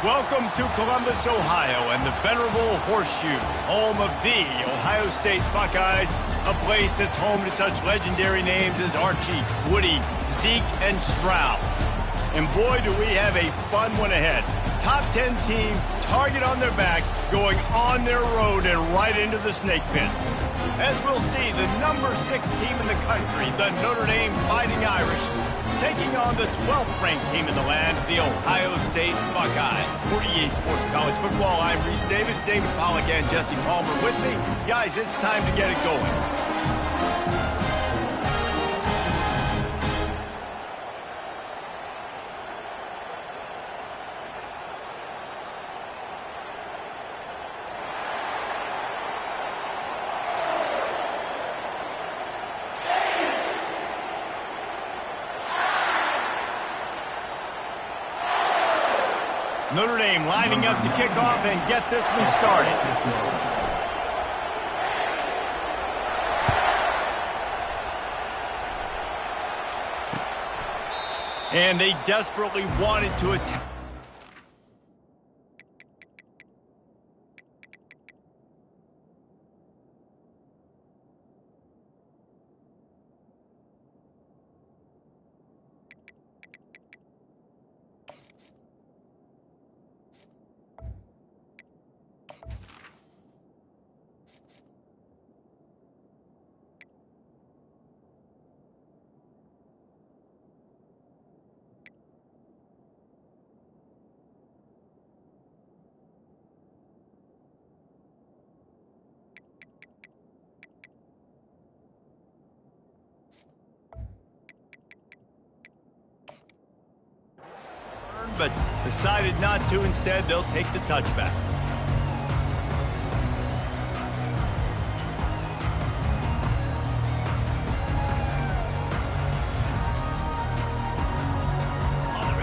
Welcome to Columbus, Ohio, and the venerable Horseshoe, home of the Ohio State Buckeyes, a place that's home to such legendary names as Archie, Woody, Zeke, and Stroud. And boy, do we have a fun one ahead. Top 10 team, target on their back, going on their road and right into the snake pit. As we'll see, the number 6 team in the country, the Notre Dame Fighting Irish, taking on the 12th ranked team in the land, the Ohio State Buckeyes. For EA Sports College Football, I'm Reese Davis, David Pollack, and Jesse Palmer with me. Guys, it's time to get it going. Notre Dame lining up to kick off and get this one started. And they desperately wanted to attack. But decided not to. Instead, they'll take the touchback.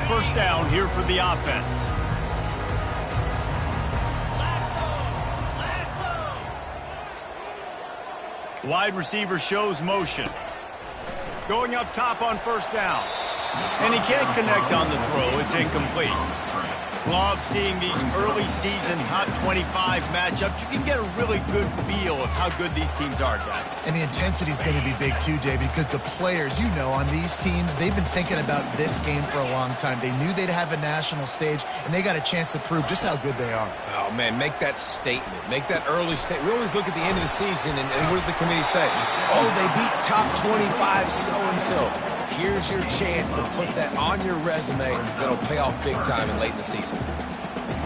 First down here for the offense. Wide receiver shows motion. Going up top on first down. And he can't connect on the throw. It's incomplete. Love seeing these early season top 25 matchups. You can get a really good feel of how good these teams are, guys. And the intensity is going to be big too, David, because the players, you know, on these teams, they've been thinking about this game for a long time. They knew they'd have a national stage, and they got a chance to prove just how good they are. Oh, man, make that statement. Make that early statement. We always look at the end of the season, and what does the committee say? Oh, they beat top 25 so-and-so. Here's your chance to put that on your resume that'll pay off big time and late in the season.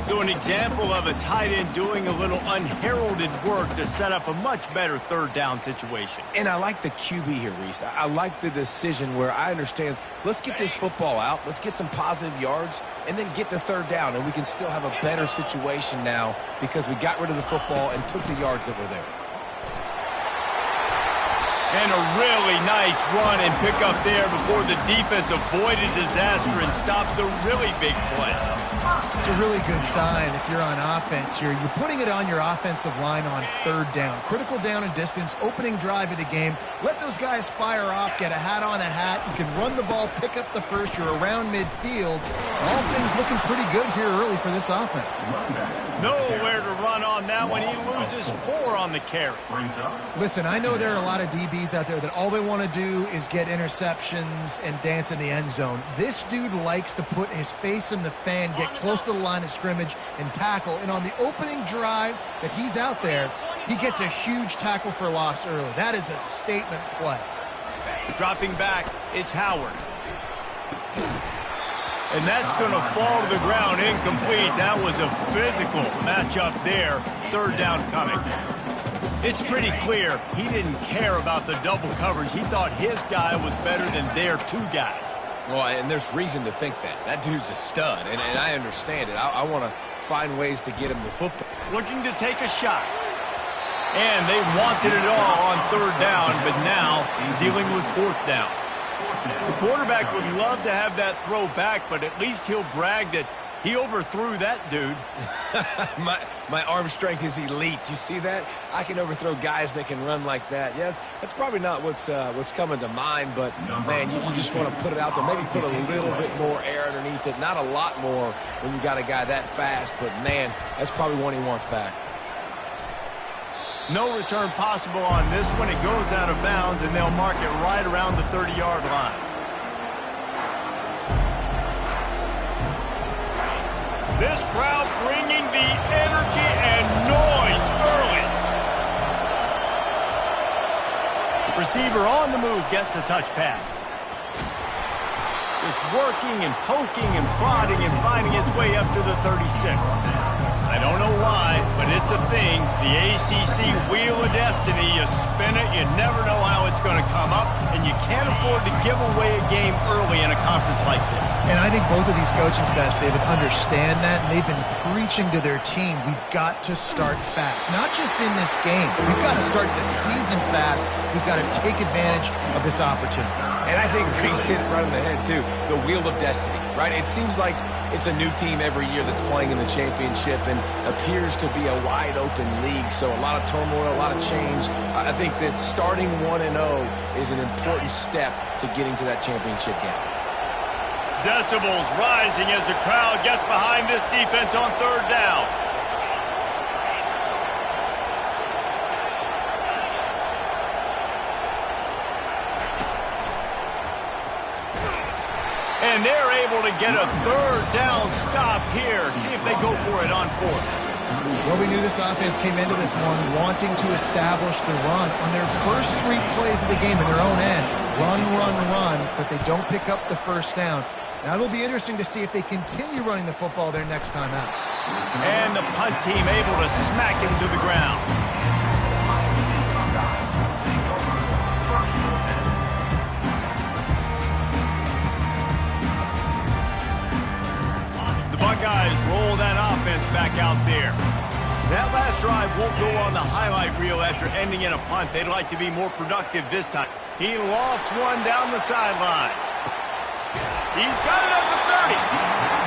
So an example of a tight end doing a little unheralded work to set up a much better third down situation. And I like the QB here, Reese. I like the decision where I understand, let's get this football out, let's get some positive yards, and then get to third down, and we can still have a better situation now because we got rid of the football and took the yards that were there. And a really nice run and pick up there before the defense avoided disaster and stopped the really big play. It's a really good sign if you're on offense here. You're putting it on your offensive line on third down. Critical down and distance, opening drive of the game. Let those guys fire off, get a hat on a hat. You can run the ball, pick up the first. You're around midfield. All things looking pretty good here early for this offense. Nowhere to run on that one. He loses 4 on the carry. Listen, I know there are a lot of DBs out there that all they want to do is get interceptions and dance in the end zone. This dude likes to put his face in the fan, get close to the line of scrimmage, and tackle. And on the opening drive that he's out there, he gets a huge tackle for loss early. That is a statement play. Dropping back, it's Howard. And that's going to fall to the ground incomplete. That was a physical matchup there. Third down coming. It's pretty clear he didn't care about the double coverage. He thought his guy was better than their 2 guys. Well, and there's reason to think that. That dude's a stud, and I understand it. I want to find ways to get him the football. Looking to take a shot. And they wanted it all on third down, but now dealing with fourth down. The quarterback would love to have that throw back, but at least he'll brag that He overthrew that dude. my arm strength is elite. You see that? I can overthrow guys that can run like that. Yeah, that's probably not what's coming to mind, but, man, you just want to put it out there. Maybe put a little bit more air underneath it. Not a lot more when you got a guy that fast, but, man, that's probably one he wants back. No return possible on this one. It goes out of bounds, and they'll mark it right around the 30-yard line. This crowd bringing the energy and noise early. Receiver on the move gets the touch pass. Just working and poking and prodding and finding his way up to the 36. I don't know why, but it's a thing. The ACC Wheel of Destiny, you spin it, you never know how it's going to come up, and you can't afford to give away a game early in a conference like this. And I think both of these coaching staffs, David, understand that, and they've been preaching to their team, we've got to start fast. Not just in this game. We've got to start the season fast. We've got to take advantage of this opportunity. And I think Reese hit it right on the head, too. The Wheel of Destiny, right? It seems like it's a new team every year that's playing in the championship and appears to be a wide-open league. So a lot of turmoil, a lot of change. I think that starting 1-0 is an important step to getting to that championship game. Decibels rising as the crowd gets behind this defense on third down. And they're able to get a third down stop here. See if they go for it on fourth. Well, we knew this offense came into this one wanting to establish the run on their first 3 plays of the game in their own end. Run, run, run, but they don't pick up the first down. Now it'll be interesting to see if they continue running the football their next time out. And the punt team able to smack him to the ground. The Buckeyes roll that offense back out there. That last drive won't go on the highlight reel after ending in a punt. They'd like to be more productive this time. He lost one down the sideline. He's got it at the 30.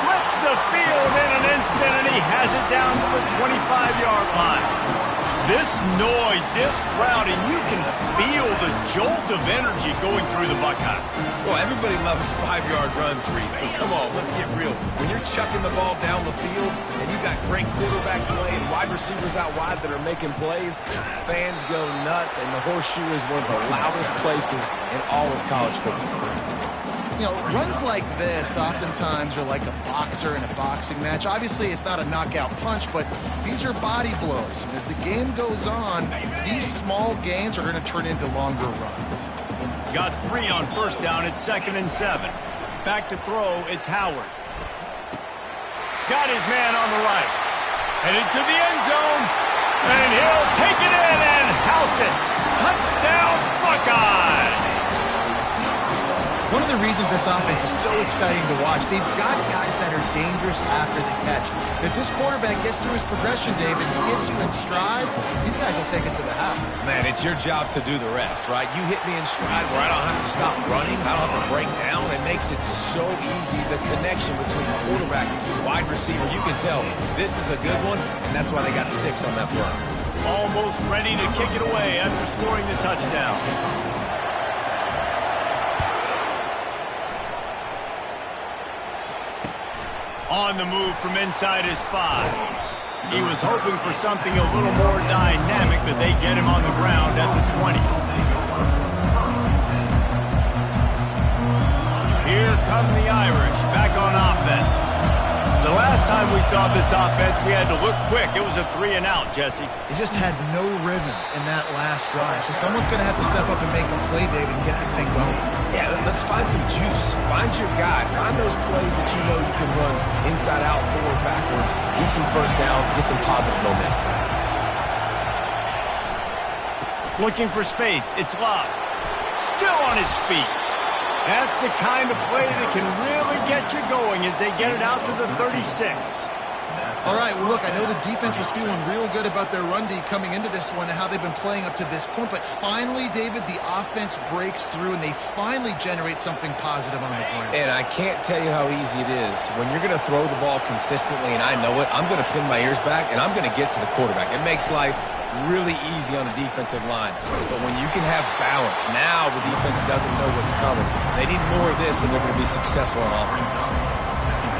Flips the field in an instant, and he has it down to the 25-yard line. This noise, this crowd, and you can feel the jolt of energy going through the Buckeyes. Well, everybody loves 5-yard runs, Reese, but come on, let's get real. When you're chucking the ball down the field and you got great quarterback play and wide receivers out wide that are making plays, fans go nuts, and the Horseshoe is one of the loudest places in all of college football. You know, runs like this oftentimes are like a boxer in a boxing match. Obviously, it's not a knockout punch, but these are body blows. And as the game goes on, these small gains are going to turn into longer runs. Got 3 on first down. It's 2nd and 7. Back to throw. It's Howard. Got his man on the right. Headed to the end zone. And he'll take it in and house it. Touchdown, Buckeyes. One of the reasons this offense is so exciting to watch, they've got guys that are dangerous after the catch. And if this quarterback gets through his progression, David, and gets you in stride, these guys will take it to the house. Man, it's your job to do the rest, right? You hit me in stride where I don't have to stop running. I don't have to break down. It makes it so easy. The connection between quarterback and wide receiver, you can tell this is a good one, and that's why they got 6 on that play. Almost ready to kick it away after scoring the touchdown. On the move from inside his 5. He was hoping for something a little more dynamic, but they get him on the ground at the 20. Here come the Irish, back on offense. The last time we saw this offense, we had to look quick. It was a 3 and out, Jesse. They just had no rhythm in that last drive. So someone's going to have to step up and make a play, David, and get this thing going. Yeah, let's find some juice. Find your guy. Find those plays that you know you can run inside out, forward, backwards. Get some first downs. Get some positive momentum. Looking for space. It's Love. Still on his feet. That's the kind of play that can really get you going as they get it out to the 36. All right, well, look, I know the defense was feeling real good about their run D coming into this one and how they've been playing up to this point, but finally, David, the offense breaks through and they finally generate something positive on the ground. And I can't tell you how easy it is. When you're going to throw the ball consistently, and I know it, I'm going to pin my ears back, and I'm going to get to the quarterback. It makes life really easy on the defensive line. But when you can have balance, now the defense doesn't know what's coming. They need more of this if they're going to be successful on offense.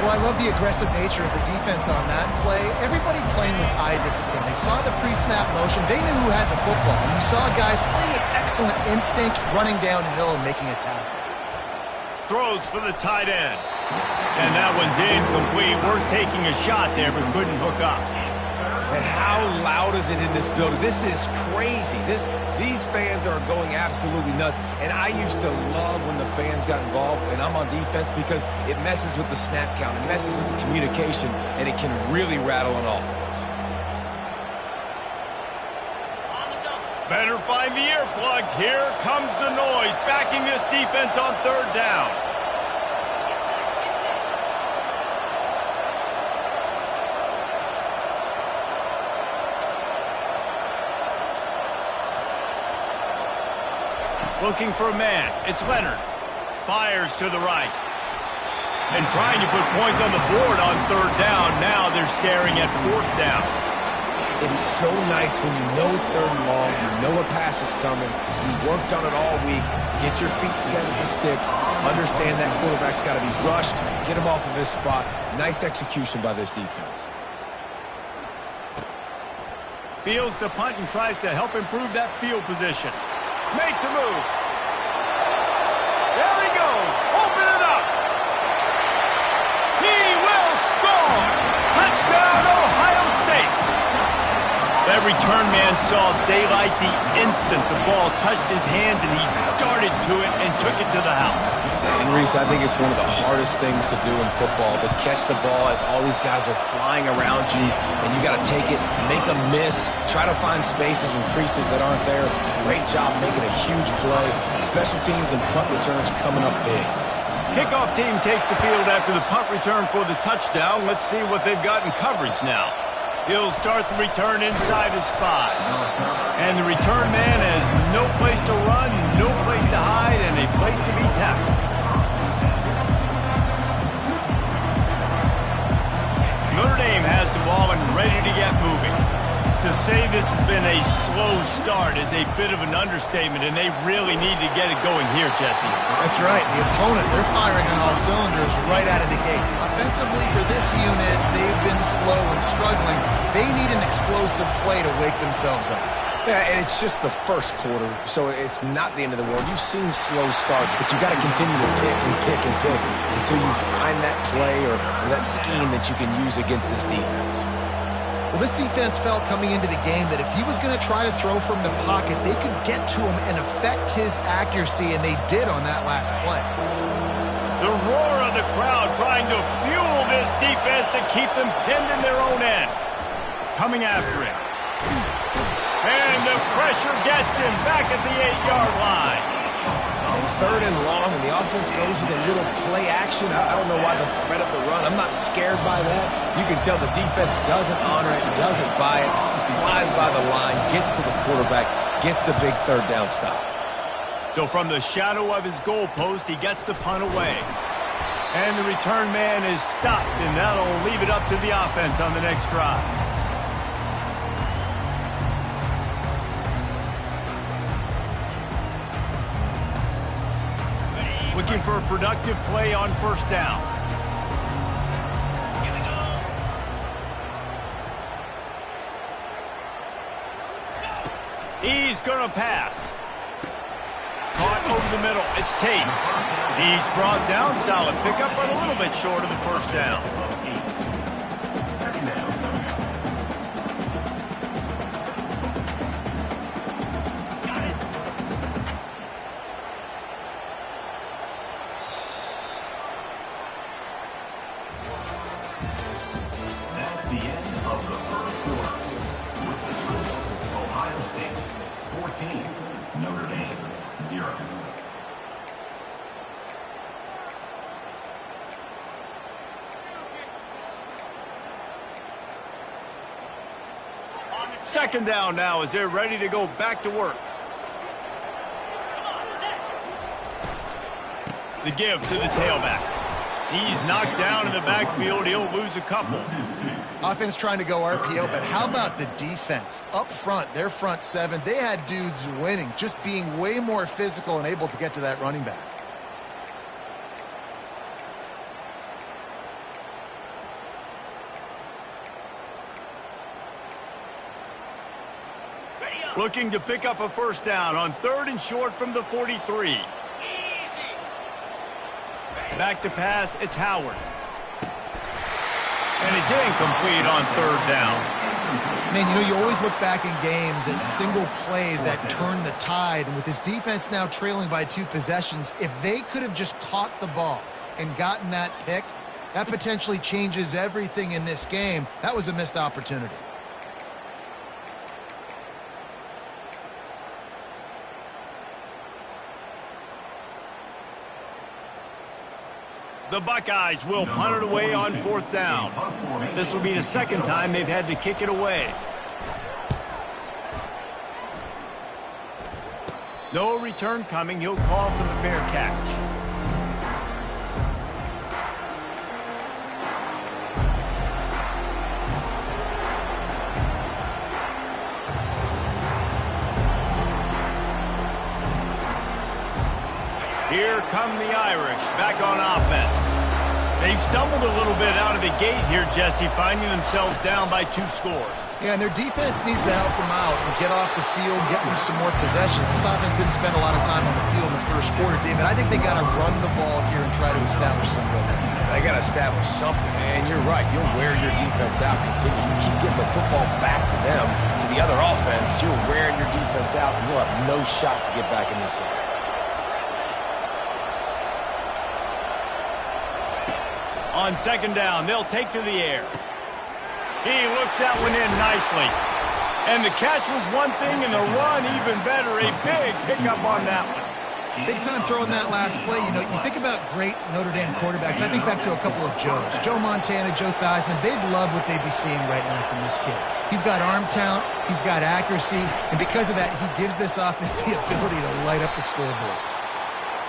Well, I love the aggressive nature of the defense on that play. Everybody playing with eye discipline. They saw the pre-snap motion. They knew who had the football. And you saw guys playing with excellent instinct, running downhill and making a tackle. Throws for the tight end. And that one's incomplete. Worth taking a shot there, but couldn't hook up. And how loud is it in this building? This is crazy. These fans are going absolutely nuts. And I used to love when the fans got involved, and I'm on defense, because it messes with the snap count. It messes with the communication, and it can really rattle an offense. Better find the earplugs. Here comes the noise, backing this defense on third down. Looking for a man. It's Leonard. Fires to the right. And trying to put points on the board on third down. Now they're staring at fourth down. It's so nice when you know it's third and long, you know a pass is coming, you worked on it all week, get your feet set at the sticks, understand that quarterback's got to be rushed, get him off of his spot. Nice execution by this defense. Fields to punt and tries to help improve that field position. Makes a move. There he goes. Open it up. He will score. Touchdown, Ohio State. That return man saw daylight the instant the ball touched his hands, and he darted to it and took it to the house. And Reese, I think it's one of the hardest things to do in football, to catch the ball as all these guys are flying around you, and you got to take it, make a miss, try to find spaces and creases that aren't there. Great job making a huge play. Special teams and punt returns coming up big. Kickoff team takes the field after the punt return for the touchdown. Let's see what they've got in coverage now. He'll start the return inside his 5. And the return man has no place to run, no place to hide, and a place to be tackled. Notre Dame has the ball and ready to get moving. To say this has been a slow start is a bit of an understatement, and they really need to get it going here, Jesse. That's right. The opponent, they're firing on all cylinders right out of the gate. Offensively, for this unit, they've been slow and struggling. They need an explosive play to wake themselves up. Yeah, and it's just the first quarter, so it's not the end of the world. You've seen slow starts, but you got to continue to pick and pick and pick until you find that play or that scheme that you can use against this defense. Well, this defense felt coming into the game that if he was going to try to throw from the pocket, they could get to him and affect his accuracy, and they did on that last play. The roar of the crowd trying to fuel this defense to keep them pinned in their own end. Coming after him. And the pressure gets him back at the 8-yard line. And third and long, and the offense goes with a little play action. I don't know why the threat of the run. I'm not scared by that. You can tell the defense doesn't honor it, doesn't buy it, flies by the line, gets to the quarterback, gets the big third down stop. So from the shadow of his goalpost, he gets the punt away. And the return man is stopped, and that'll leave it up to the offense on the next drive. Looking for a productive play on first down. He's going to pass. Caught over the middle. It's Tate. He's brought down. Solid pickup, but a little bit short of the first down. Second down now as they're ready to go back to work. The give to the tailback. He's knocked down in the backfield. He'll lose a couple. Offense trying to go RPO, but how about the defense? Up front, their front seven, they had dudes winning, just being way more physical and able to get to that running back. Looking to pick up a first down on 3rd and short from the 43. Back to pass, it's Howard. And it's incomplete on 3rd down. Man, you know, you always look back in games at single plays that turn the tide. And with this defense now trailing by 2 possessions, if they could have just caught the ball and gotten that pick, that potentially changes everything in this game. That was a missed opportunity. The Buckeyes will punt it away on 4th down. This will be the second time they've had to kick it away. No return coming. He'll call for the fair catch. Here come the Irish, back on offense. They've stumbled a little bit out of the gate here, Jesse, finding themselves down by 2 scores. Yeah, and their defense needs to help them out and get off the field, get them some more possessions. This offense didn't spend a lot of time on the field in the first quarter, David. I think they got to run the ball here and try to establish some rhythm. They got to establish something, man. You're right. You'll wear your defense out. Continue to keep getting the football back to them, to the other offense. You're wearing your defense out, and you'll have no shot to get back in this game. On 2nd down, they'll take to the air. He looks that one in nicely. And the catch was one thing, and the run even better. A big pickup on that one. Big time throwing that last play. You know, you think about great Notre Dame quarterbacks. I think back to a couple of Joes. Joe Montana, Joe Theismann. They'd love what they'd be seeing right now from this kid. He's got arm talent. He's got accuracy. And because of that, he gives this offense the ability to light up the scoreboard.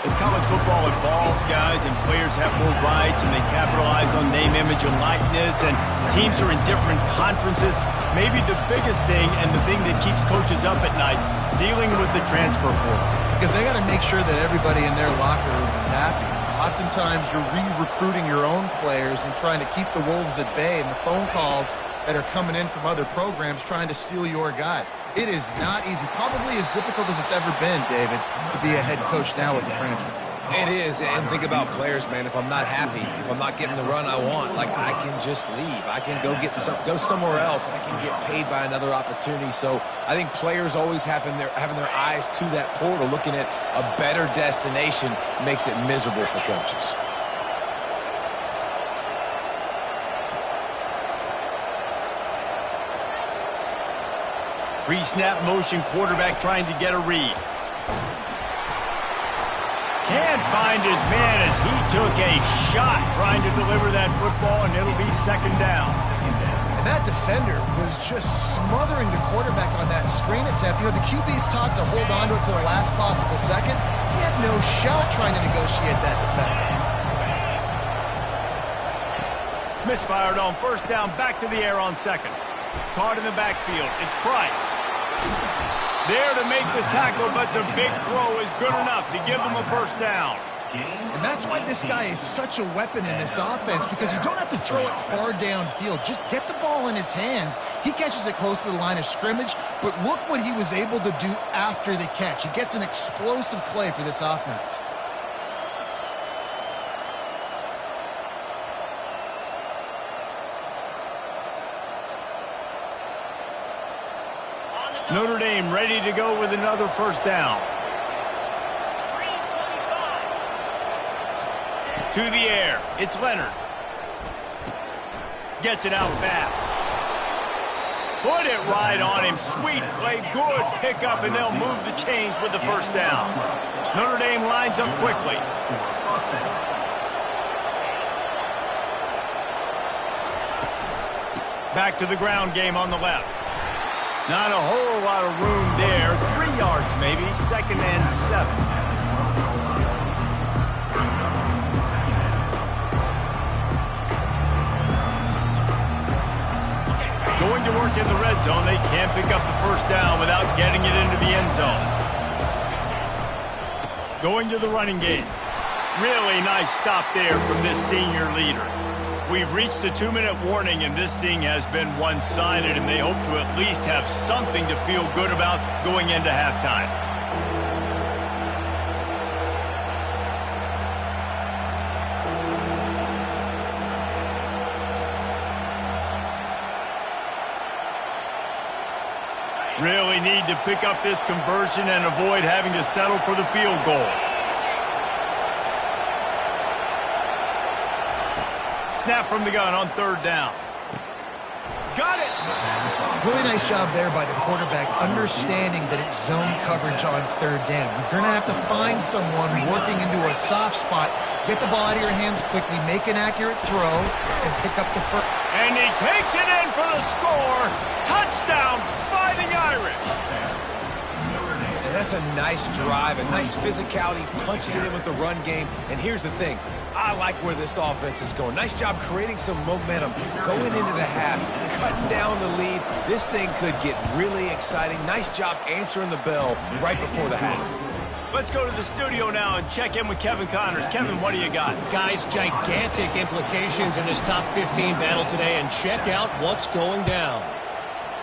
As college football evolves, guys, and players have more rights and they capitalize on name, image, and likeness, and teams are in different conferences, maybe the biggest thing and the thing that keeps coaches up at night, dealing with the transfer portal. Because they got to make sure that everybody in their locker room is happy. Oftentimes, you're re-recruiting your own players and trying to keep the wolves at bay, and the phone calls that are coming in from other programs trying to steal your guys. It is not easy. Probably as difficult as it's ever been, David, to be a head coach now with the transfer. It is, and think about players, man. If I'm not happy, if I'm not getting the run I want, like, I can just leave. I can go somewhere else. I can get paid by another opportunity. So I think players always having their eyes to that portal, looking at a better destination, makes it miserable for coaches. Pre-snap motion quarterback trying to get a read. Can't find his man as he took a shot trying to deliver that football, and it'll be 2nd down. And that defender was just smothering the quarterback on that screen attempt. You know, the QB's taught to hold on to it to the last possible second. He had no shot trying to negotiate that defender. Misfired on 1st down, back to the air on 2nd. Caught in the backfield. It's Price. There to make the tackle, but the big throw is good enough to give them a 1st down. And that's why this guy is such a weapon in this offense, because you don't have to throw it far downfield. Just get the ball in his hands. He catches it close to the line of scrimmage, but look what he was able to do after the catch. He gets an explosive play for this offense. Notre Dame ready to go with another 1st down. To the air, it's Leonard. Gets it out fast. Put it right on him. Sweet play, good pickup, and they'll move the chains with the 1st down. Notre Dame lines up quickly. Back to the ground game on the left. Not a whole lot of room there. 3 yards maybe. 2nd and 7. Going to work in the red zone. They can't pick up the first down without getting it into the end zone. Going to the running game. Really nice stop there from this senior leader. We've reached the 2-minute warning, and this thing has been one-sided, and they hope to at least have something to feel good about going into halftime. Really need to pick up this conversion and avoid having to settle for the field goal. Snap from the gun on 3rd down. Got it! Really nice job there by the quarterback, understanding that it's zone coverage on 3rd down. You're going to have to find someone working into a soft spot, get the ball out of your hands quickly, make an accurate throw, and pick up the first. And he takes it in for the score. Touchdown, Fighting Irish. And that's a nice drive, a nice physicality, punching it in with the run game. And here's the thing. I like where this offense is going. Nice job creating some momentum, going into the half, cutting down the lead. This thing could get really exciting. Nice job answering the bell right before the half. Let's go to the studio now and check in with Kevin Connors. Kevin, what do you got? Guys, gigantic implications in this top 15 battle today, and check out what's going down.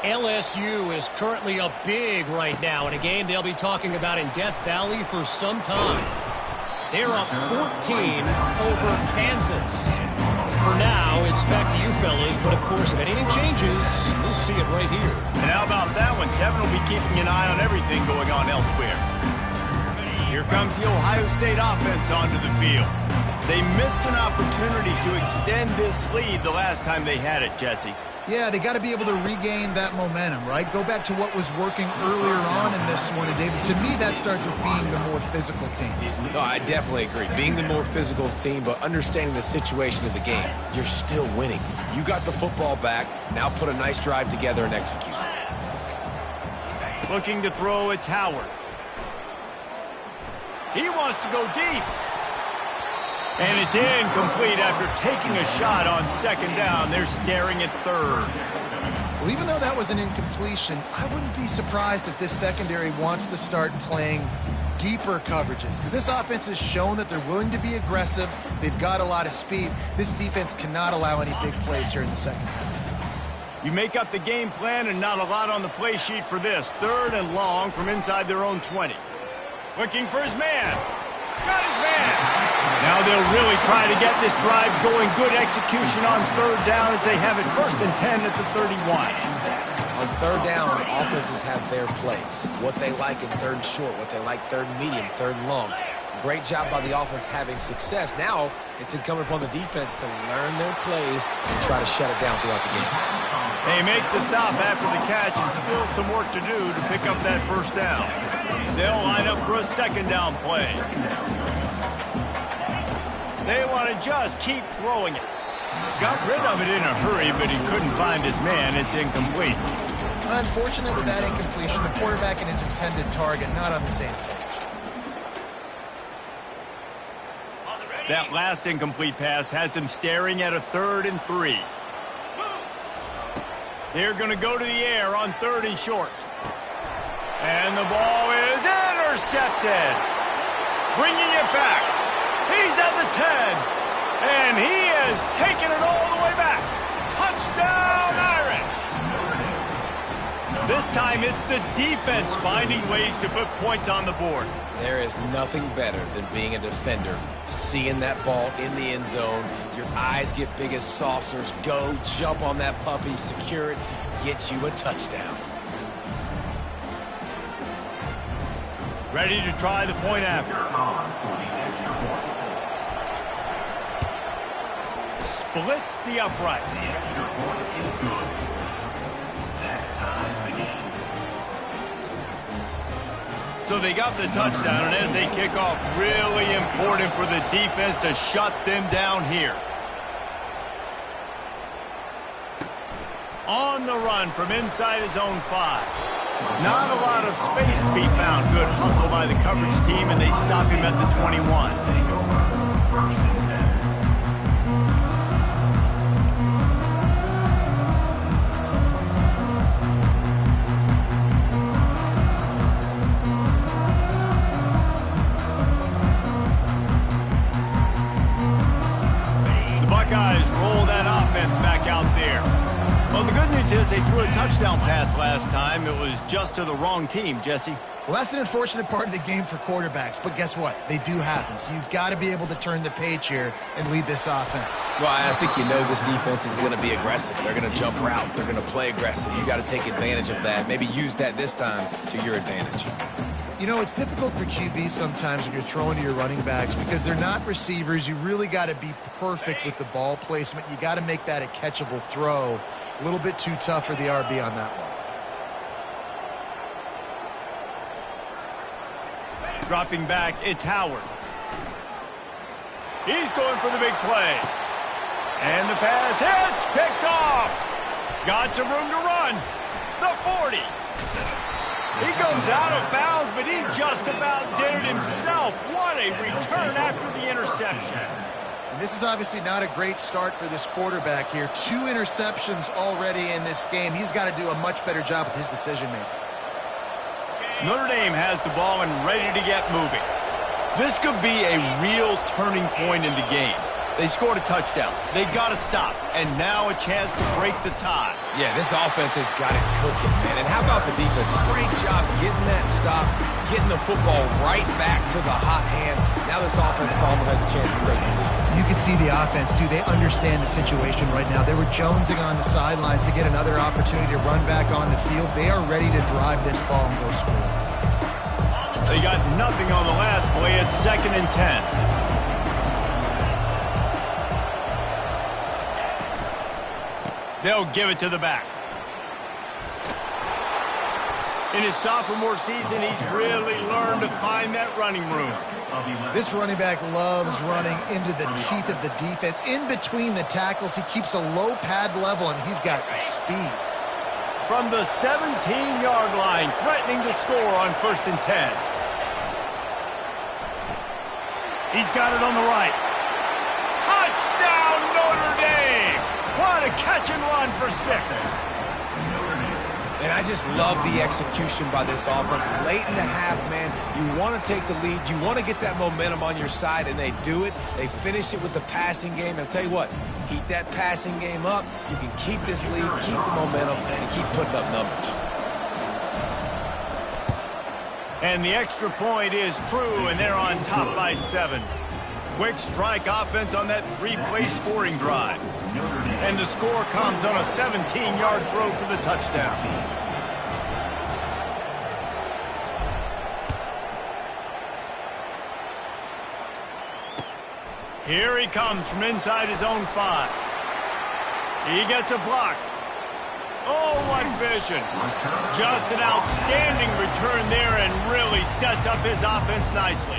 LSU is currently up big right now in a game they'll be talking about in Death Valley for some time. They're up 14 over Kansas. For now, it's back to you fellas, but of course, if anything changes, we'll see it right here. And how about that one? Kevin will be keeping an eye on everything going on elsewhere. Here comes the Ohio State offense onto the field. They missed an opportunity to extend this lead the last time they had it, Jesse. Yeah, they got to be able to regain that momentum, right? Go back to what was working earlier on in this one. And David, to me, that starts with being the more physical team. No, I definitely agree. Being the more physical team, but understanding the situation of the game. You're still winning. You got the football back. Now put a nice drive together and execute. Looking to throw, it's Howard. He wants to go deep. And it's incomplete after taking a shot on 2nd down. They're staring at 3rd. Well, even though that was an incompletion, I wouldn't be surprised if this secondary wants to start playing deeper coverages, because this offense has shown that they're willing to be aggressive. They've got a lot of speed. This defense cannot allow any big plays here in the second half. You make up the game plan and not a lot on the play sheet for this. 3rd and long from inside their own 20. Looking for his man. Got his man. Now they'll really try to get this drive going. Good execution on 3rd down as they have it 1st and 10 at the 31. On 3rd down, offenses have their plays. What they like in 3rd and short, what they like 3rd and medium, 3rd and long. Great job by the offense having success. Now it's incumbent upon the defense to learn their plays and try to shut it down throughout the game. They make the stop after the catch and still some work to do to pick up that 1st down. They'll line up for a 2nd down play. They want to just keep throwing it. Got rid of it in a hurry, but he couldn't find his man. It's incomplete. Unfortunate with that incompletion, the quarterback and his intended target not on the same page. That last incomplete pass has him staring at a 3rd and 3. They're going to go to the air on 3rd and short. And the ball is intercepted. Bringing it back. He's at the 10. And he has taken it all the way back. Touchdown, Irish. This time it's the defense finding ways to put points on the board. There is nothing better than being a defender, seeing that ball in the end zone. Your eyes get big as saucers. Go, jump on that puppy, secure it, get you a touchdown. Ready to try the point after. Splits the uprights. So they got the touchdown, and as they kick off, really important for the defense to shut them down here. On the run from inside his own 5. Not a lot of space to be found. Good hustle by the coverage team, and they stop him at the 21. The Buckeyes roll that offense back out there. Well, the good news is they threw a touchdown pass last time. It was just to the wrong team, Jesse. Well, that's an unfortunate part of the game for quarterbacks, but guess what? They do happen, so you've got to be able to turn the page here and lead this offense. Well, I think you know this defense is going to be aggressive. They're going to jump routes. They're going to play aggressive. You got to take advantage of that. Maybe use that this time to your advantage. You know, it's difficult for QBs sometimes when you're throwing to your running backs because they're not receivers. You really got to be perfect with the ball placement. You got to make that a catchable throw. A little bit too tough for the RB on that one. Dropping back, it's Howard. He's going for the big play. And the pass hits, picked off. Got some room to run. The 40. He goes out of bounds, but he just about did it himself. What a return after the interception. And this is obviously not a great start for this quarterback here. 2 interceptions already in this game. He's got to do a much better job with his decision-making. Notre Dame has the ball and ready to get moving. This could be a real turning point in the game. They scored a touchdown. They got to stop. And now a chance to break the tie. Yeah, this offense has got it cooking, man. And how about the defense? Great job getting that stop, getting the football right back to the hot hand. Now this offense probably has a chance to take the lead. You can see the offense, too. They understand the situation right now. They were jonesing on the sidelines to get another opportunity to run back on the field. They are ready to drive this ball and go score. They got nothing on the last play. It's 2nd and 10. They'll give it to the back. In his sophomore season, he's really learned to find that running room. This running back loves running into the teeth of the defense. In between the tackles, he keeps a low pad level, and he's got some speed. From the 17-yard line, threatening to score on 1st and 10. He's got it on the right. Touchdown, Notre Dame! What a catch and run for 6. And I just love the execution by this offense. Late in the half, man, you want to take the lead. You want to get that momentum on your side, and they do it. They finish it with the passing game. And I'll tell you what, keep that passing game up. You can keep this lead, keep the momentum, and keep putting up numbers. And the extra point is true, and they're on top by 7. Quick strike offense on that 3-play scoring drive. And the score comes on a 17-yard throw for the touchdown. Here he comes from inside his own 5. He gets a block. Oh, what vision. Just an outstanding return there and really sets up his offense nicely.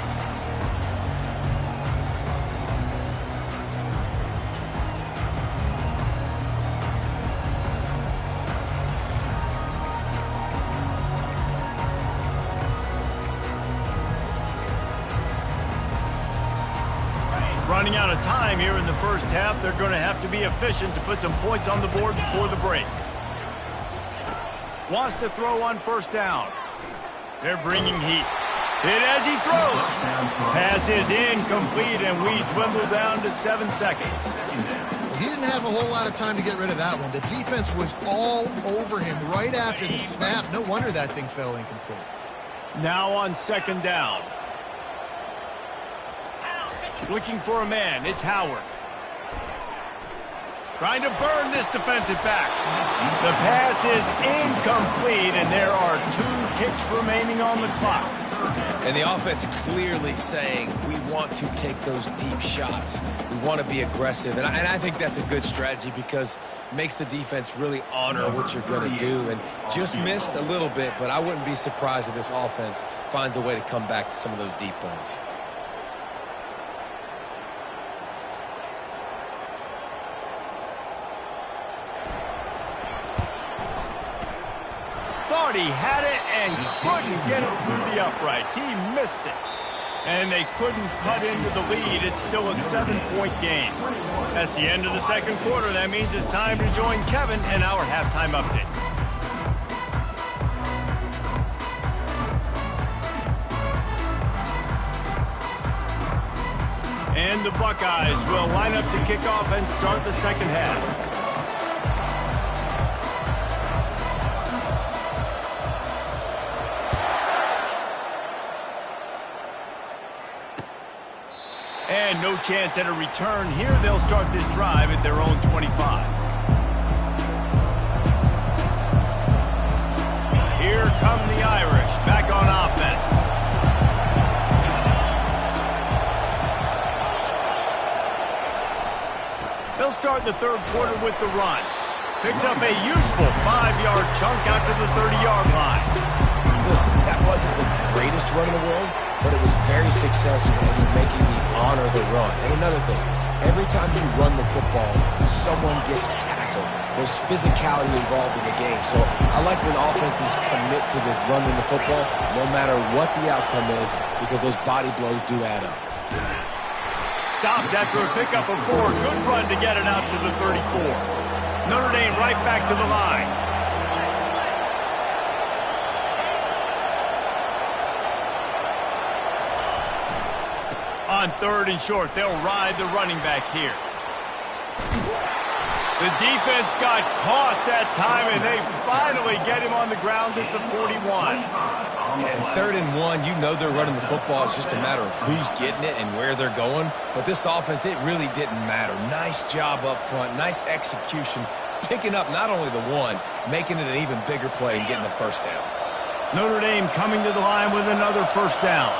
Running out of time here in the first half. They're going to have to be efficient to put some points on the board before the break. Wants to throw on 1st down. They're bringing heat. Hit as he throws. Pass is incomplete, and we dwindle down to 7 seconds. He didn't have a whole lot of time to get rid of that one. The defense was all over him right after the snap. No wonder that thing fell incomplete. Now on 2nd down. Looking for a man. It's Howard. Trying to burn this defensive back. The pass is incomplete, and there are 2 ticks remaining on the clock. And the offense clearly saying, we want to take those deep shots. We want to be aggressive. And I think that's a good strategy because it makes the defense really honor what you're going to do. And just missed a little bit, but I wouldn't be surprised if this offense finds a way to come back to some of those deep ones. thought he had it and couldn't get it through the uprights. He missed it. And they couldn't cut into the lead. It's still a 7-point game. That's the end of the second quarter. That means it's time to join Kevin in our halftime update. And the Buckeyes will line up to kick off and start the second half. And no chance at a return here. They'll start this drive at their own 25. Here come the Irish back on offense. They'll start the third quarter with the run. Picks up a useful 5-yard chunk out to the 30-yard line. Listen, that wasn't the greatest run in the world, but it was very successful, and you're making me honor the run. And another thing, every time you run the football, someone gets tackled. There's physicality involved in the game. So I like when offenses commit to the running the football, no matter what the outcome is, because those body blows do add up. Stopped after a pickup of 4. Good run to get it out to the 34. Notre Dame right back to the line. On third and short, they'll ride the running back here. The defense got caught that time, and they finally get him on the ground at the 41. Yeah, 3rd and 1, you know they're running the football. It's just a matter of who's getting it and where they're going. But this offense, it really didn't matter. Nice job up front, nice execution, picking up not only the one, making it an even bigger play and getting the first down. Notre Dame coming to the line with another first down.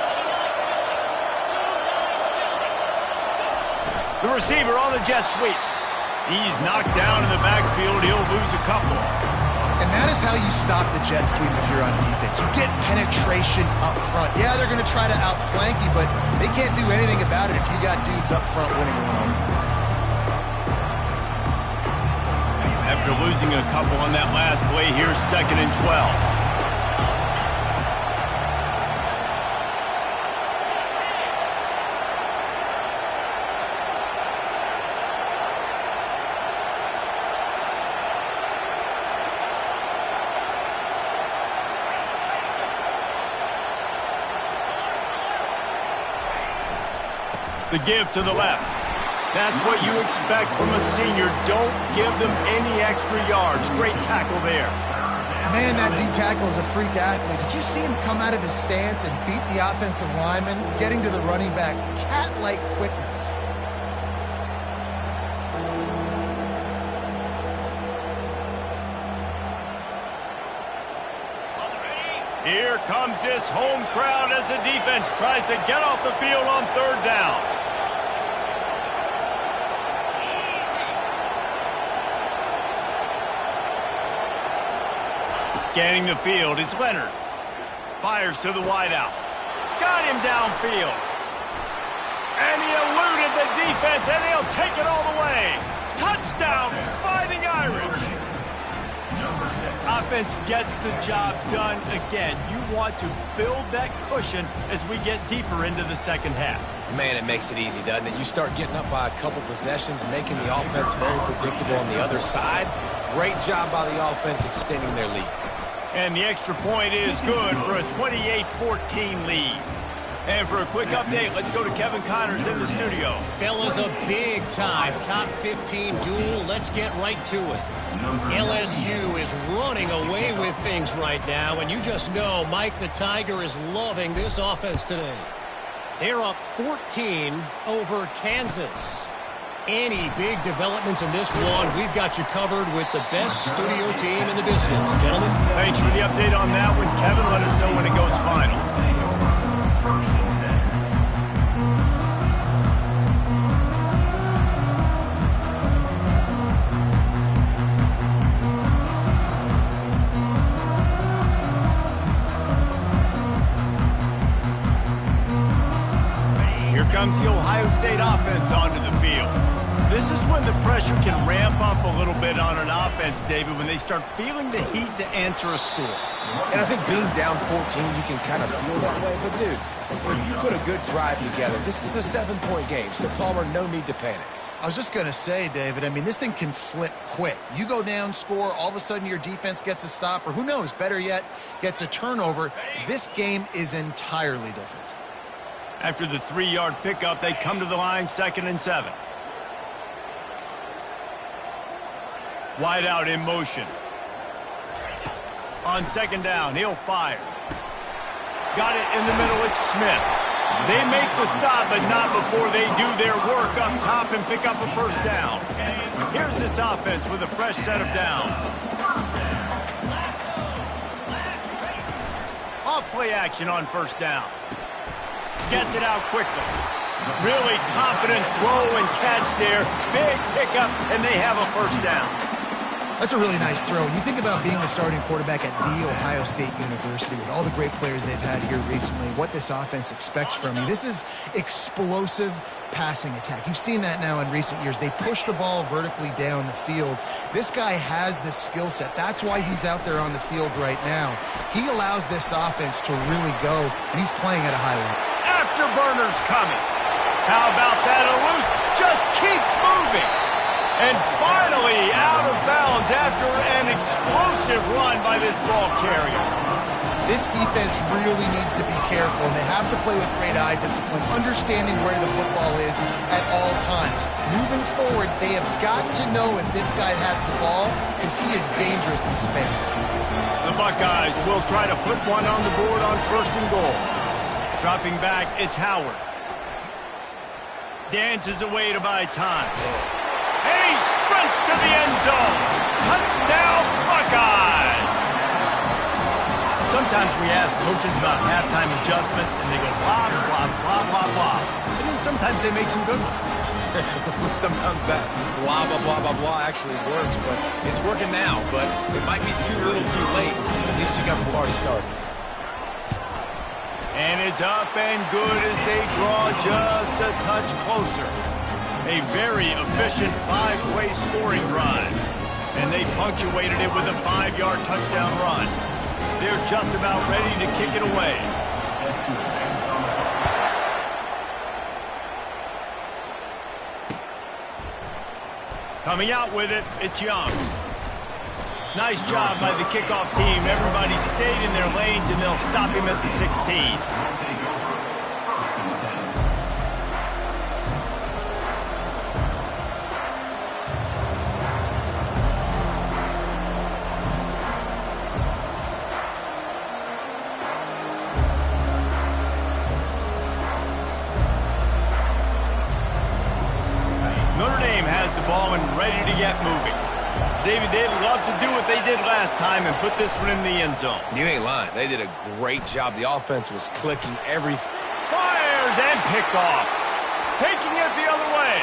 The receiver on the jet sweep. He's knocked down in the backfield. He'll lose a couple. And that is how you stop the jet sweep if you're on defense. You get penetration up front. Yeah, they're going to try to outflank you, but they can't do anything about it if you got dudes up front winning one. After losing a couple on that last play, here's 2nd and 12. The give to the left. That's what you expect from a senior. Don't give them any extra yards. Great tackle there. Man, that D-tackle is a freak athlete. Did you see him come out of his stance and beat the offensive lineman, getting to the running back? Cat-like quickness. Here comes this home crowd as the defense tries to get off the field on 3rd down. Scanning the field, it's Leonard. Fires to the wideout. Got him downfield. And he eluded the defense, and he'll take it all the way. Touchdown, Fighting Irish. Offense gets the job done again. You want to build that cushion as we get deeper into the second half. Man, it makes it easy, doesn't it? You start getting up by a couple possessions, making the offense very predictable on the other side. Great job by the offense extending their lead. And the extra point is good for a 28-14 lead. And for a quick update, let's go to Kevin Connors in the studio. Fellas, a big-time top 15 duel. Let's get right to it. LSU is running away with things right now, and you just know Mike the Tiger is loving this offense today. They're up 14 over Kansas. Any big developments in this one, we've got you covered with the best studio team in the business. Gentlemen. Thanks for the update on that one, Kevin. Let us know when it goes final. Here comes the Ohio State offense onto the field. This is when the pressure can ramp up a little bit on an offense, David, when they start feeling the heat to answer a score. And I think being down 14, you can kind of feel that way. But, dude, if you put a good drive together, this is a 7-point game. So, Palmer, no need to panic. I was just going to say, David, I mean, this thing can flip quick. You go down, score, all of a sudden your defense gets a stop, or who knows, better yet, gets a turnover. This game is entirely different. After the 3-yard pickup, they come to the line, 2nd and 7. Wide out in motion. On 2nd down, he'll fire. Got it in the middle, it's Smith. They make the stop, but not before they do their work up top and pick up a 1st down. Here's this offense with a fresh set of downs. Off play action on 1st down. Gets it out quickly. Really confident throw and catch there. Big pickup, and they have a 1st down. That's a really nice throw. You think about being the starting quarterback at The Ohio State University with all the great players they've had here recently, what this offense expects from you. This is explosive passing attack. You've seen that now in recent years. They push the ball vertically down the field. This guy has this skill set. That's why he's out there on the field right now. He allows this offense to really go, and he's playing at a high level. Afterburners coming. How about that? A loose just keeps moving. And finally out of bounds after an explosive run by this ball carrier. This defense really needs to be careful, and they have to play with great eye discipline, understanding where the football is at all times. Moving forward, they have got to know if this guy has the ball, because he is dangerous in space. The Buckeyes will try to put one on the board on 1st and goal. Dropping back, it's Howard. Dances away to buy time. And he sprints to the end zone. Touchdown, Buckeyes! Sometimes we ask coaches about halftime adjustments, and they go blah, blah, blah, blah, blah. And then sometimes they make some good ones. Sometimes that blah, blah, blah, blah, blah actually works, but it's working now. But it might be too little too late. At least you got the party started. And it's up and good as they draw just a touch closer. A very efficient 5-way scoring drive. And they punctuated it with a 5-yard touchdown run. They're just about ready to kick it away. Coming out with it, it's Young. Nice job by the kickoff team. Everybody stayed in their lanes, and they'll stop him at the 16. Ready to get moving. David, they'd love to do what they did last time and put this one in the end zone. You ain't lying. They did a great job. The offense was clicking everything. Fires and picked off. Taking it the other way.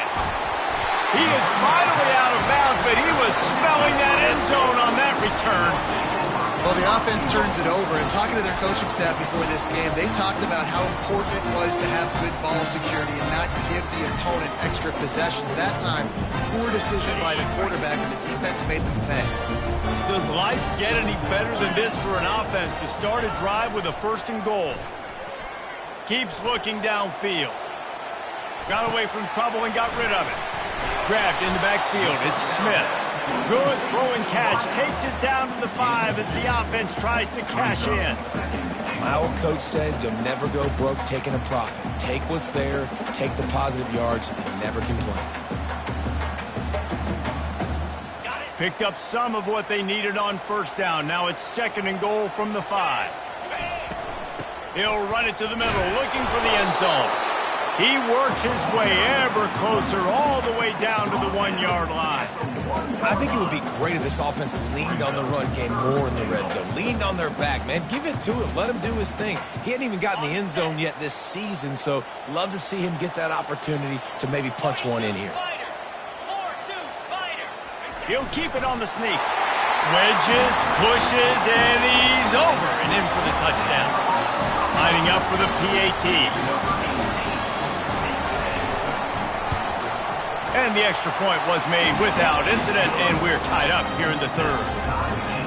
He is finally out of bounds, but he was smelling that end zone on that return. Well, the offense turns it over, and talking to their coaching staff before this game, they talked about how important it was to have good ball security and not give the opponent extra possessions. That time, poor decision by the quarterback, and the defense made them pay. Does life get any better than this for an offense to start a drive with a 1st and goal? Keeps looking downfield. Got away from trouble and got rid of it. Grabbed in the backfield. It's Smith. Good throw and catch. Takes it down to the 5 as the offense tries to cash in. My old coach said you'll never go broke taking a profit. Take what's there, take the positive yards, and never complain. Picked up some of what they needed on 1st down. Now it's 2nd and goal from the 5. He'll run it to the middle, looking for the end zone. He works his way ever closer all the way down to the 1-yard line. I think it would be great if this offense leaned on the run game more in the red zone. Leaned on their back, man. Give it to him. Let him do his thing. He hadn't even gotten the end zone yet this season, so love to see him get that opportunity to maybe punch one in here. He'll keep it on the sneak. Wedges, pushes, and he's over and in for the touchdown. Lining up for the PAT. And the extra point was made without incident, and we're tied up here in the third.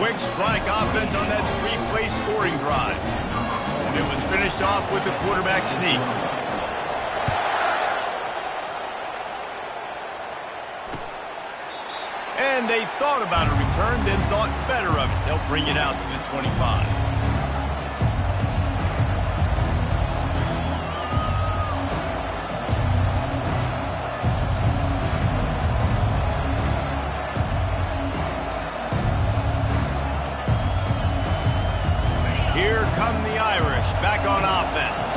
Quick strike offense on that three-play scoring drive. And it was finished off with a quarterback sneak. And they thought about a return, then thought better of it. They'll bring it out to the 25. Here come the Irish, back on offense.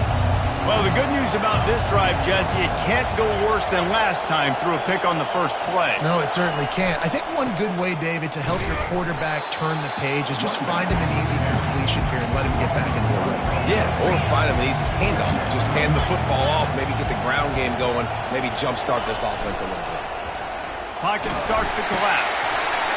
Well, the good news about this drive, Jesse, it can't go worse than last time through a pick on the first play. No, it certainly can't. I think one good way, David, to help your quarterback turn the page is just find him an easy completion here and let him get back into a rhythm. Yeah, or find him an easy handoff. Just hand the football off, maybe get the ground game going, maybe jumpstart this offense a little bit. Pocket starts to collapse.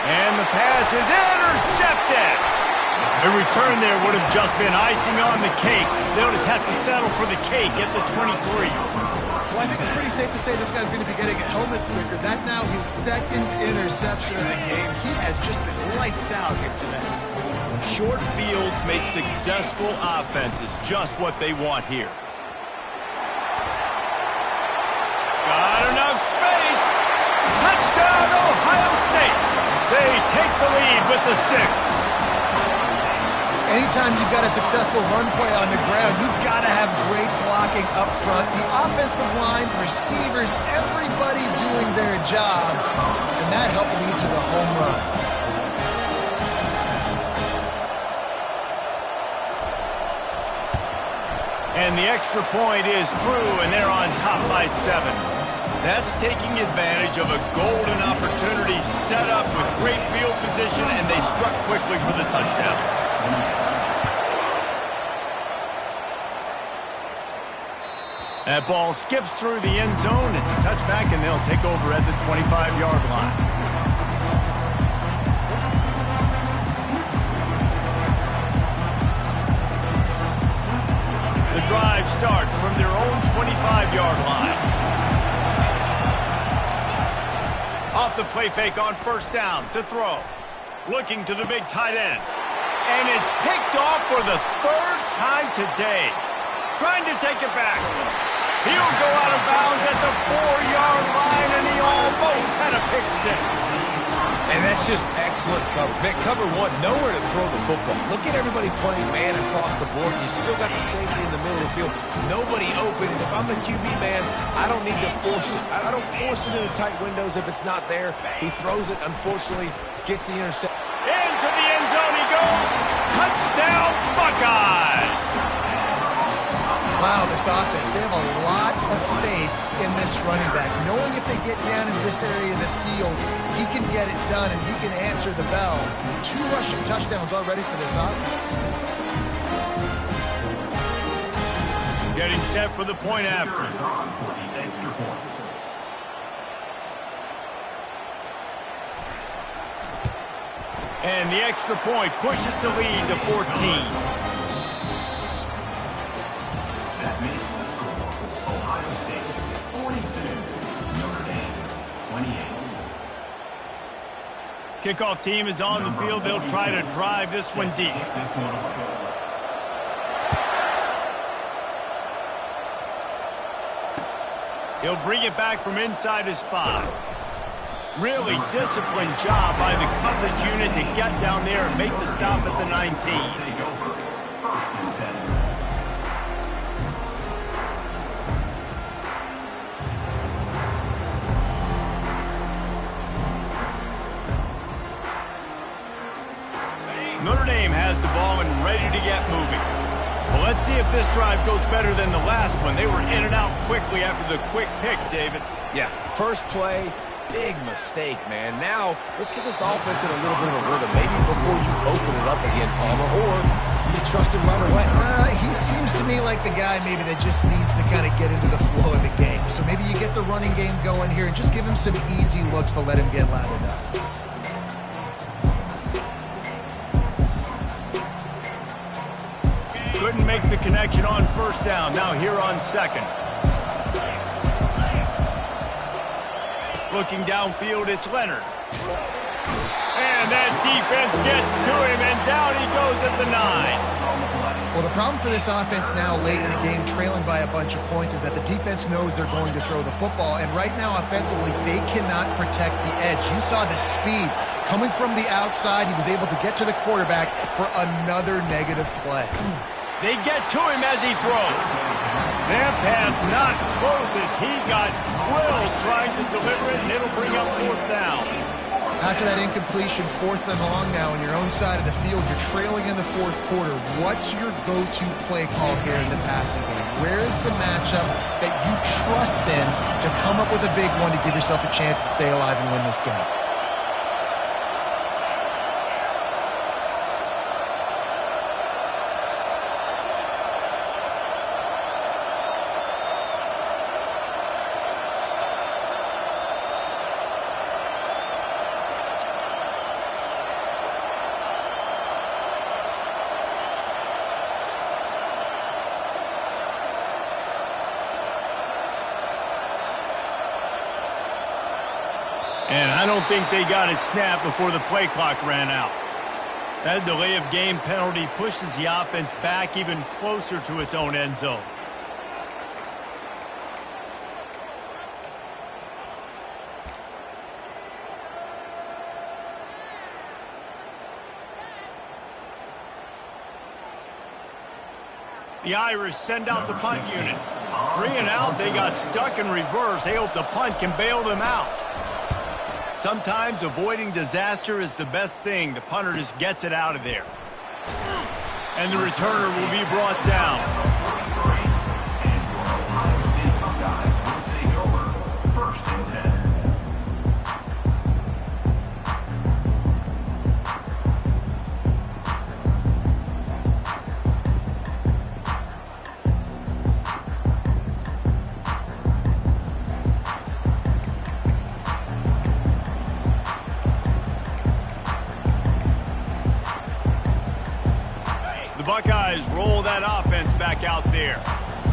And the pass is intercepted. A return there would have just been icing on the cake. They'll just have to settle for the cake at the 23. Well, I think it's pretty safe to say this guy's going to be getting a helmet sticker. That now his second interception of the game. He has just been lights out here today. Short fields make successful offenses just what they want here. Got enough space. Touchdown, Ohio State. They take the lead with the 6. Anytime you've got a successful run play on the ground, you've got to have great blocking up front. The offensive line, receivers, everybody doing their job, and that helped lead to the home run. And the extra point is true, and they're on top by 7. That's taking advantage of a golden opportunity set up with great field position, and they struck quickly for the touchdown. That ball skips through the end zone. It's a touchback, and they'll take over at the 25-yard line. The drive starts from their own 25-yard line. Off the play fake on first down to throw. Looking to the big tight end. And it's picked off for the third time today. Trying to take it back. He'll go out of bounds at the 4-yard line, and he almost had a pick 6. And that's just excellent coverage. Man, cover one, nowhere to throw the football. Look at everybody playing man across the board. You still got the safety in the middle of the field. Nobody open. And if I'm the QB man, I don't need to force it. I don't force it into tight windows if it's not there. He throws it, unfortunately, gets the interception. Into the end zone he goes. Touchdown, Buckeyes! Wow, this offense, they have a lot of faith in this running back. Knowing if they get down into this area of the field, he can get it done and he can answer the bell. 2 rushing touchdowns already for this offense. Getting set for the point after. And the extra point pushes the lead to 14. Kickoff team is on the field. They'll try to drive this one deep. He'll bring it back from inside his 5. Really disciplined job by the coverage unit to get down there and make the stop at the 19. Notre Dame has the ball and ready to get moving. Well, let's see if this drive goes better than the last one. They were in and out quickly after the quick pick, David. Yeah, first play, big mistake, man. Now, let's get this offense in a little bit of a rhythm. Maybe before you open it up again, Palmer, or do you trust him right away? He seems to me like the guy maybe that just needs to kind of get into the flow of the game. So maybe you get the running game going here and just give him some easy looks to let him get lathered up. Couldn't make the connection on first down. Now here on second. Looking downfield, it's Leonard. And that defense gets to him, and down he goes at the 9. Well, the problem for this offense now late in the game, trailing by a bunch of points, is that the defense knows they're going to throw the football. And right now, offensively, they cannot protect the edge. You saw the speed coming from the outside. He was able to get to the quarterback for another negative play. They get to him as he throws. That pass not close as he got drilled trying to deliver it, and it'll bring up 4th down. After that incompletion, 4th and long now on your own side of the field, you're trailing in the 4th quarter. What's your go-to play call here in the passing game? Where is the matchup that you trust in to come up with a big one to give yourself a chance to stay alive and win this game? And I don't think they got it snapped before the play clock ran out. That delay of game penalty pushes the offense back even closer to its own end zone. The Irish send out the punt unit. 3 and out, they got stuck in reverse. They hope the punt can bail them out. Sometimes avoiding disaster is the best thing. The punter just gets it out of there. And the returner will be brought down. Buckeyes roll that offense back out there.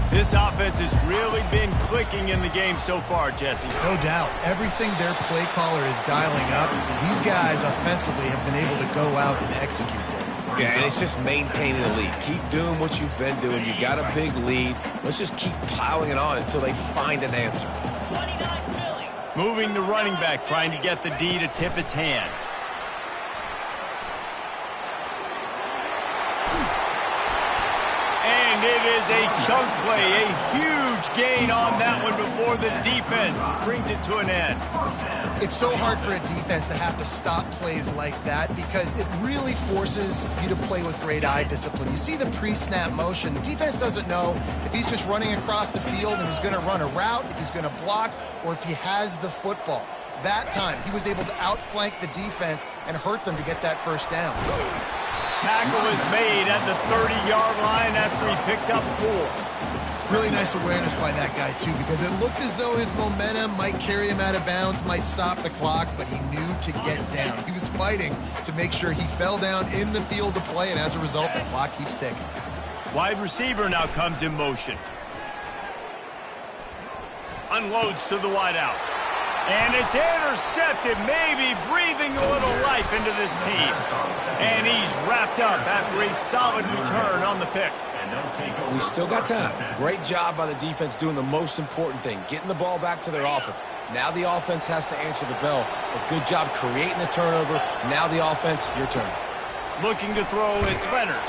This offense has really been clicking in the game so far, Jesse. No doubt. Everything their play caller is dialing up, these guys offensively have been able to go out and execute it. Yeah, and it's just maintaining the lead. Keep doing what you've been doing. You got a big lead. Let's just keep piling it on until they find an answer. Moving the running back, trying to get the D to tip its hand. And it is a chunk play, a huge gain on that one before the defense brings it to an end. It's so hard for a defense to have to stop plays like that because it really forces you to play with great eye discipline. You see the pre-snap motion. The defense doesn't know if he's just running across the field and he's going to run a route, if he's going to block, or if he has the football. That time, he was able to outflank the defense and hurt them to get that first down. Tackle is made at the 30-yard line after he picked up 4. Really nice awareness by that guy, too, because it looked as though his momentum might carry him out of bounds, might stop the clock, but he knew to get down. He was fighting to make sure he fell down in the field to play, and as a result, the clock keeps ticking. Wide receiver now comes in motion. Unloads to the wideout. And it's intercepted, maybe breathing a little life into this team. And he's wrapped up after a solid return on the pick. We still got time. Great job by the defense doing the most important thing, getting the ball back to their offense. Now the offense has to answer the bell. But good job creating the turnover. Now the offense, your turn. Looking to throw, it's Leonard.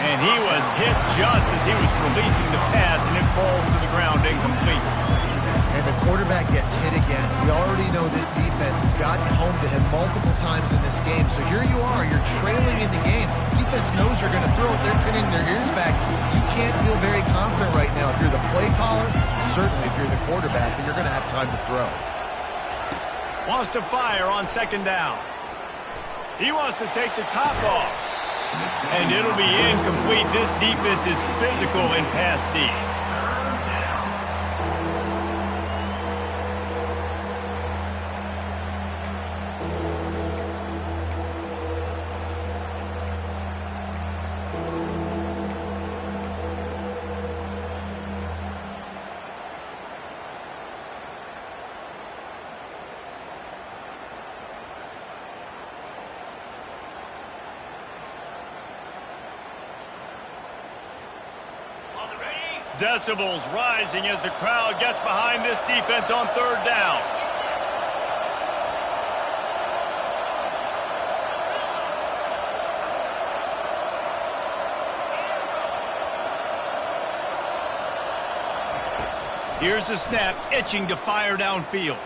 And he was hit just as he was releasing the pass, and it falls to the ground incomplete. And the quarterback gets hit again. We already know this defense has gotten home to him multiple times in this game. So here you are, you're trailing in the game. Defense knows you're going to throw it. They're pinning their ears back. You can't feel very confident right now if you're the play caller, certainly if you're the quarterback, that you're going to have time to throw. Wants to fire on 2nd down. He wants to take the top off. And it'll be incomplete. This defense is physical in pass D. Decibels rising as the crowd gets behind this defense on third down. Here's the snap, itching to fire downfield.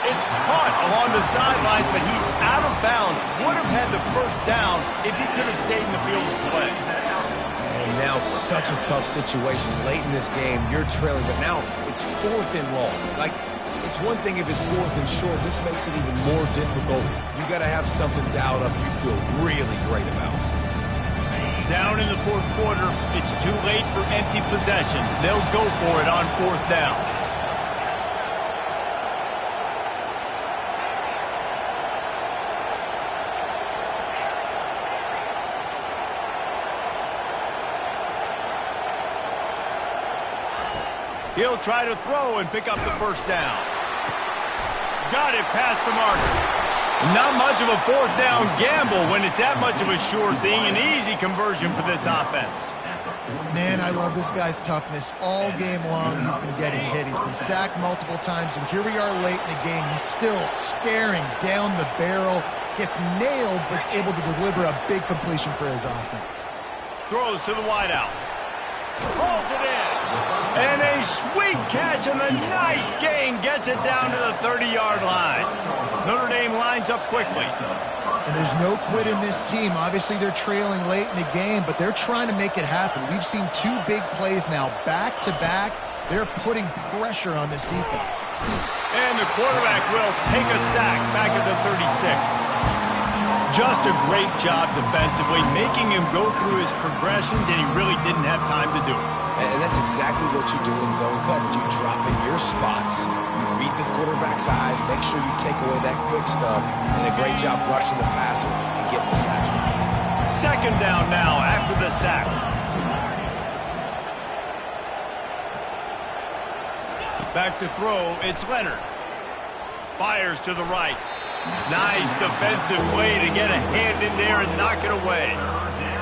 It's caught along the sidelines, but he's out of bounds. Would have had the first down if he could have stayed in the field of play. And now such a tough situation. Late in this game, you're trailing, but now it's 4th and long. Like, it's one thing if it's 4th and short. This makes it even more difficult. You got to have something dialed up you feel really great about. Down in the fourth quarter, it's too late for empty possessions. They'll go for it on 4th down. He'll try to throw and pick up the first down. Got it past the marker. Not much of a 4th down gamble when it's that much of a sure thing. An easy conversion for this offense. Man, I love this guy's toughness. All game long, he's been getting hit. He's been sacked multiple times, and here we are late in the game. He's still staring down the barrel, gets nailed, but is able to deliver a big completion for his offense. Throws to the wideout. Pulls it in. And a sweet catch and a nice gain gets it down to the 30-yard line. Notre Dame lines up quickly. And there's no quit in this team. Obviously, they're trailing late in the game, but they're trying to make it happen. We've seen 2 big plays now, back-to-back. They're putting pressure on this defense. And the quarterback will take a sack back at the 36. Just a great job defensively, making him go through his progressions, and he really didn't have time to do it. And that's exactly what you do in zone coverage. You drop in your spots, you read the quarterback's eyes, make sure you take away that quick stuff, and a great job rushing the passer and getting the sack. 2nd down now after the sack. Back to throw, it's Leonard. Fires to the right. Nice defensive play to get a hand in there and knock it away.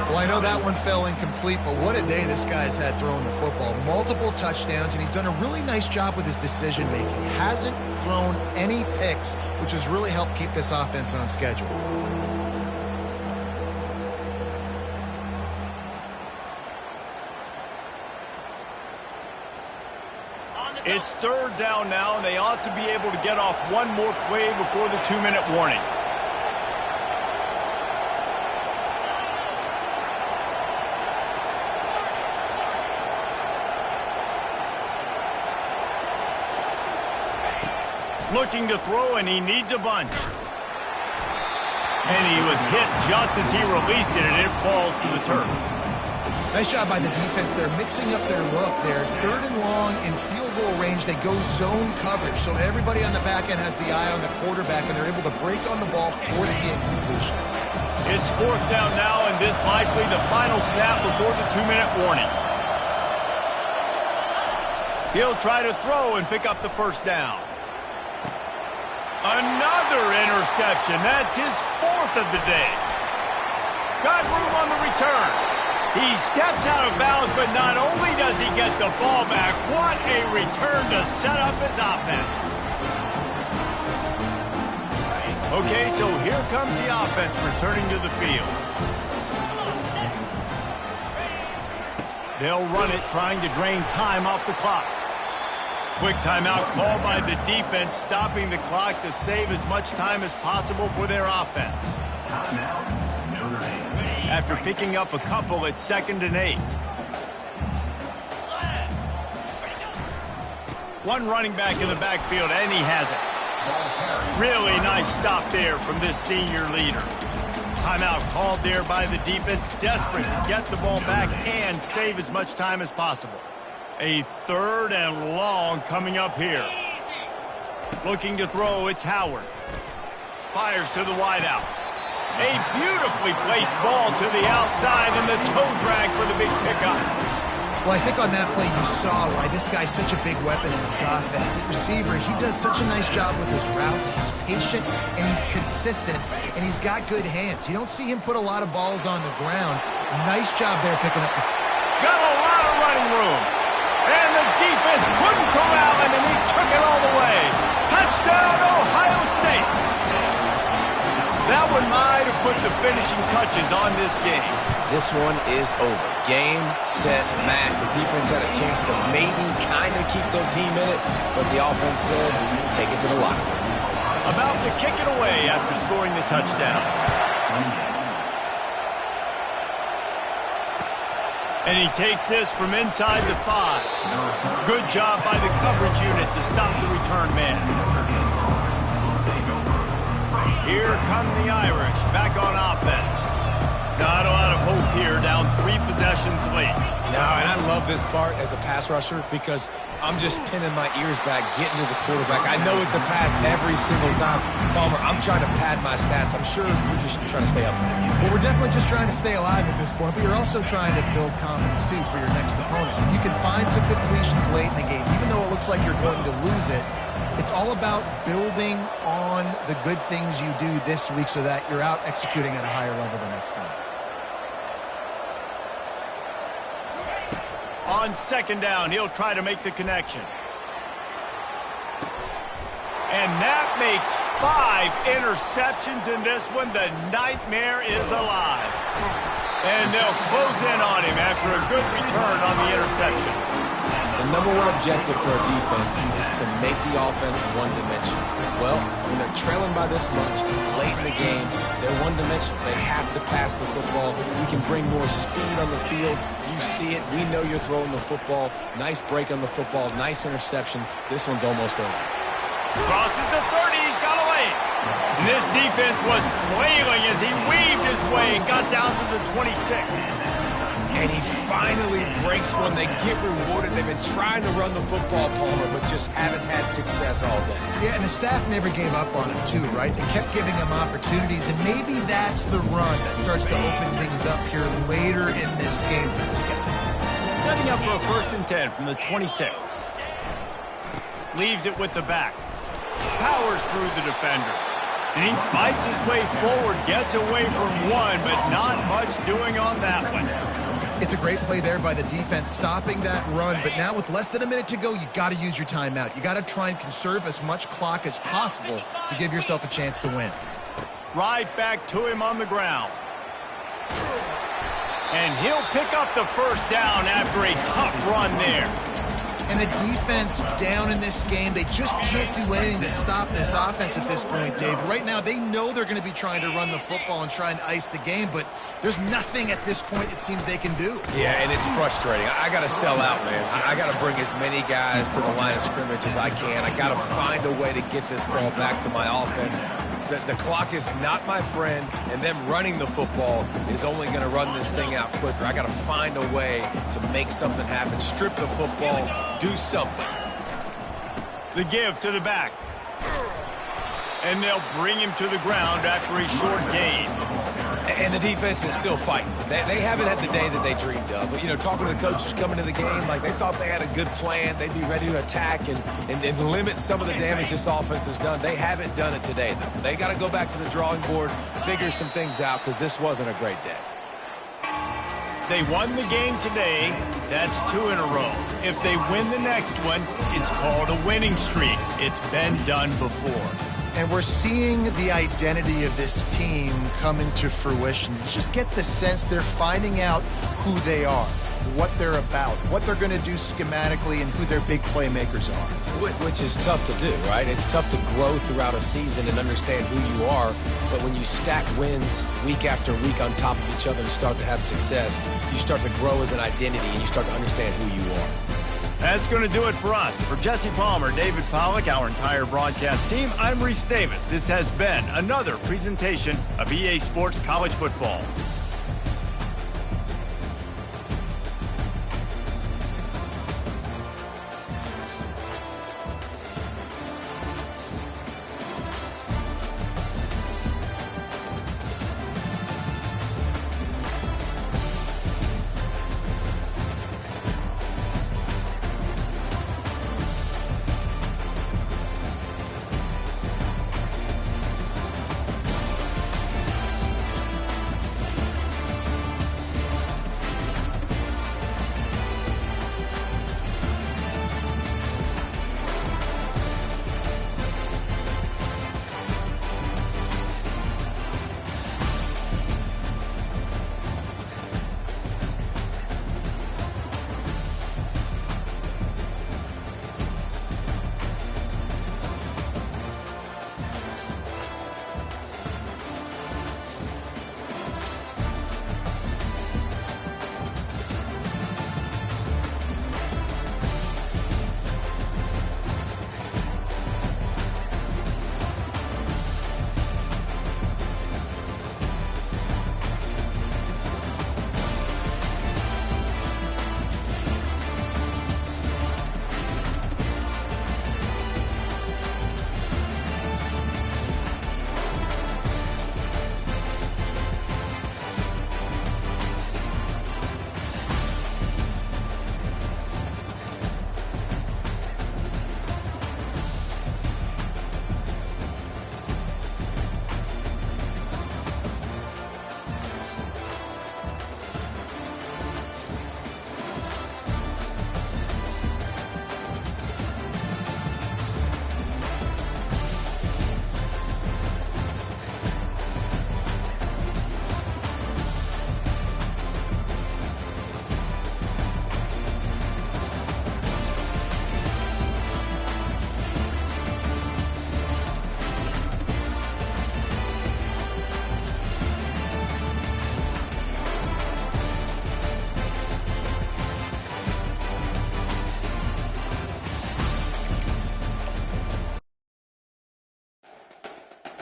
Well, I know that one fell incomplete, but what a day this guy's had throwing the football. Multiple touchdowns, and he's done a really nice job with his decision-making. Hasn't thrown any picks, which has really helped keep this offense on schedule. It's 3rd down now, and they ought to be able to get off one more play before the 2-minute warning. Looking to throw, and he needs a bunch. And he was hit just as he released it, and it falls to the turf. Nice job by the defense. They're mixing up their look. They're 3rd and long in field goal range. They go zone coverage, so everybody on the back end has the eye on the quarterback, and they're able to break on the ball, force the incompletion. It's 4th down now, and this likely the final snap before the 2-minute warning. He'll try to throw and pick up the first down. Another interception. That's his 4th of the day. Got room on the return. He steps out of bounds, but not only does he get the ball back, what a return to set up his offense. Okay, so here comes the offense returning to the field. They'll run it, trying to drain time off the clock. Quick timeout called by the defense, stopping the clock to save as much time as possible for their offense. After picking up a couple at 2nd and 8. One running back in the backfield, and he has it. Really nice stop there from this senior leader. Timeout called there by the defense, desperate to get the ball back and save as much time as possible. A 3rd and long coming up here. Looking to throw, it's Howard. Fires to the wideout. A beautifully placed ball to the outside, and the toe drag for the big pickup. Well, I think on that play you saw why this guy's such a big weapon in this offense. At receiver, he does such a nice job with his routes. He's patient, and he's consistent, and he's got good hands. You don't see him put a lot of balls on the ground. Nice job there picking up the... got a lot of running room. And the defense couldn't corral him, and he took it all the way. Touchdown, Ohio State. That one might have put the finishing touches on this game. This one is over. Game, set, match. The defense had a chance to maybe kind of keep their team in it, but the offense said, take it to the locker room. About to kick it away after scoring the touchdown. And he takes this from inside the 5. Good job by the coverage unit to stop the return man. Here come the Irish, back on offense. Not a lot of hope here, down 3 possessions late. No, and I love this part as a pass rusher because I'm just pinning my ears back, getting to the quarterback. I know it's a pass every single time. Palmer, I'm trying to pad my stats. I'm sure you're just trying to stay up there. Well, we're definitely just trying to stay alive at this point, but you're also trying to build confidence, too, for your next opponent. If you can find some completions late in the game, even though it looks like you're going to lose it, it's all about building on the good things you do this week so that you're out executing at a higher level the next time. On second down, he'll try to make the connection. And that makes 5 interceptions in this one. The nightmare is alive. And they'll close in on him after a good return on the interception. The number one objective for a defense is to make the offense one-dimensional. Well, when they're trailing by this much, late in the game, they're one-dimensional. They have to pass the football. We can bring more speed on the field. You see it. We know you're throwing the football. Nice break on the football. Nice interception. This one's almost over. Crosses the 30. He's got away. And this defense was flailing as he weaved his way and got down to the 26. And he finally breaks one. They get rewarded. They've been trying to run the football, Palmer, but just haven't had success all day. Yeah, and the staff never gave up on him, too, right? They kept giving him opportunities, and maybe that's the run that starts to open things up here later in this game for this guy. Setting up for a 1st and 10 from the 26. Leaves it with the back. Powers through the defender. And he fights his way forward, gets away from one, but not much doing on that one. It's a great play there by the defense, stopping that run. But now with less than a minute to go, you got to use your timeout. You got to try and conserve as much clock as possible to give yourself a chance to win. Right back to him on the ground. And he'll pick up the 1st down after a tough run there. And the defense down in this game, they just can't do anything to stop this offense at this point, Dave. Right now, they know they're going to be trying to run the football and try and ice the game, but there's nothing at this point it seems they can do. Yeah, and it's frustrating. I got to sell out, man. I got to bring as many guys to the line of scrimmage as I can. I got to find a way to get this ball back to my offense. The clock is not my friend, and them running the football is only going to run this thing out quicker. I got to find a way to make something happen, strip the football, do something. The give to the back. And they'll bring him to the ground after a short gain. And the defense is still fighting. They haven't had the day that they dreamed of. But, you know, talking to the coaches coming to the game, like they thought they had a good plan. They'd be ready to attack and limit some of the damage this offense has done. They haven't done it today, though. They got to go back to the drawing board, figure some things out, because this wasn't a great day. They won the game today. That's 2 in a row. If they win the next one, it's called a winning streak. It's been done before. And we're seeing the identity of this team come into fruition. You just get the sense they're finding out who they are, what they're about, what they're going to do schematically, and who their big playmakers are. Which is tough to do, right? It's tough to grow throughout a season and understand who you are. But when you stack wins week after week on top of each other and start to have success, you start to grow as an identity and you start to understand who you are. That's going to do it for us. For Jesse Palmer, David Pollack, our entire broadcast team, I'm Reese Davis. This has been another presentation of EA Sports College Football.